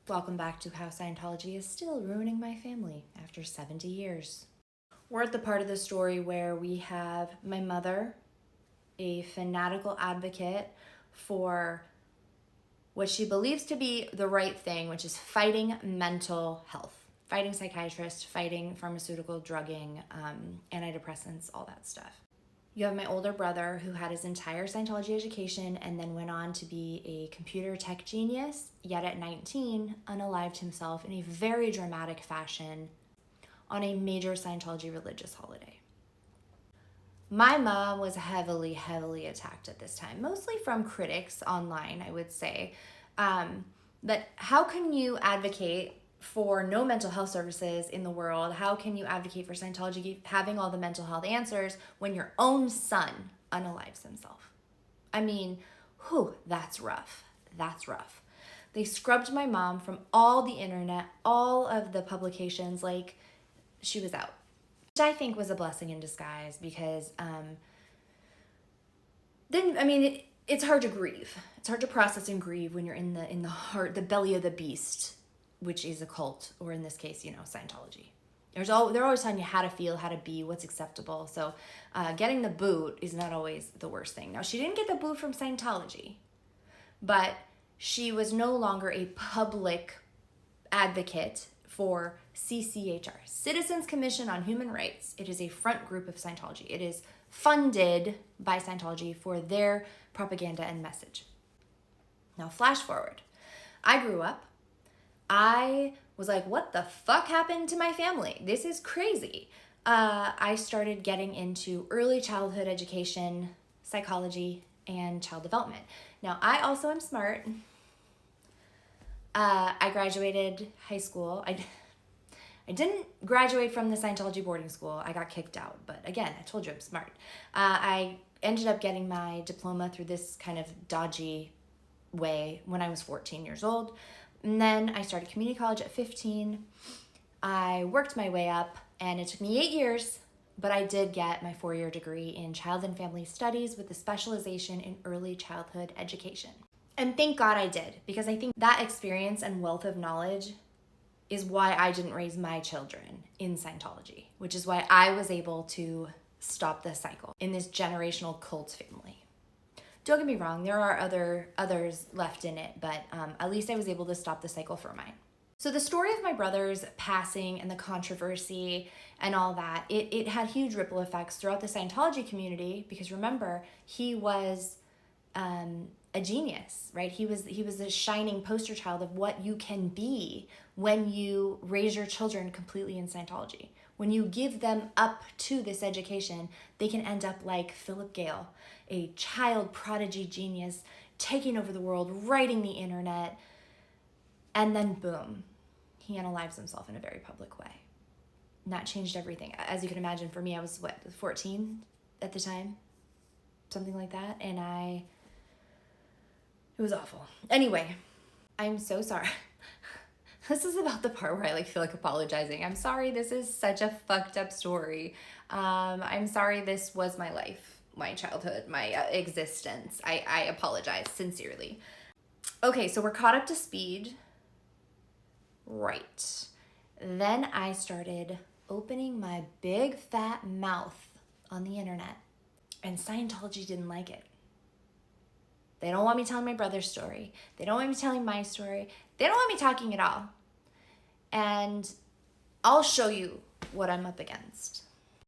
Welcome back to how Scientology is still ruining my family after 70 years. We're at the part of the story where we have my mother, a fanatical advocate for what she believes to be the right thing, which is fighting mental health, fighting psychiatrists, fighting pharmaceutical drugging, antidepressants, all that stuff. You have my older brother who had his entire Scientology education and then went on to be a computer tech genius, yet at 19, unalived himself in a very dramatic fashion on a major Scientology religious holiday. My mom was heavily attacked at this time, mostly from critics online, I would say. That how can you advocate for no mental health services in the world? How can you advocate for Scientology having all the mental health answers when your own son unalives himself? I mean, that's rough. That's rough. They scrubbed my mom from all the internet, all of the publications, like she was out. Which I think was a blessing in disguise because it's hard to grieve. It's hard to process and grieve when you're in the heart, the belly of the beast, which is a cult, or in this case, Scientology. They're always telling you how to feel, how to be, what's acceptable. So getting the boot is not always the worst thing. Now, she didn't get the boot from Scientology, but she was no longer a public advocate for CCHR, Citizens Commission on Human Rights. It is a front group of Scientology. It is funded by Scientology for their propaganda and message. Now, flash forward. I grew up. I was like, what the fuck happened to my family? This is crazy. I started getting into early childhood education, psychology, and child development. Now, I also am smart. I graduated high school. I didn't graduate from the Scientology boarding school. I got kicked out. But again, I told you I'm smart. I ended up getting my diploma through this kind of dodgy way when I was 14 years old. And then I started community college at 15. I worked my way up, and it took me 8 years, but I did get my 4-year degree in child and family studies with a specialization in early childhood education. And thank God I did, because I think that experience and wealth of knowledge is why I didn't raise my children in Scientology, which is why I was able to stop the cycle in this generational cult family. Don't get me wrong, there are others left in it, but at least I was able to stop the cycle for mine. So the story of my brother's passing and the controversy and all that, it had huge ripple effects throughout the Scientology community, because remember, he was a genius, right? He was a shining poster child of what you can be when you raise your children completely in Scientology. When you give them up to this education, they can end up like Philip Gale, a child prodigy genius, taking over the world, writing the internet, and then boom, he unalives himself in a very public way. And that changed everything. As you can imagine, for me, I was 14 at the time? Something like that. And it was awful. Anyway, I'm so sorry. This is about the part where I feel like apologizing. I'm sorry, this is such a fucked up story. I'm sorry this was my life, my childhood, my existence. I apologize sincerely. Okay, so we're caught up to speed. Right. Then I started opening my big fat mouth on the internet, and Scientology didn't like it. They don't want me telling my brother's story. They don't want me telling my story. They don't want me talking at all. And I'll show you what I'm up against.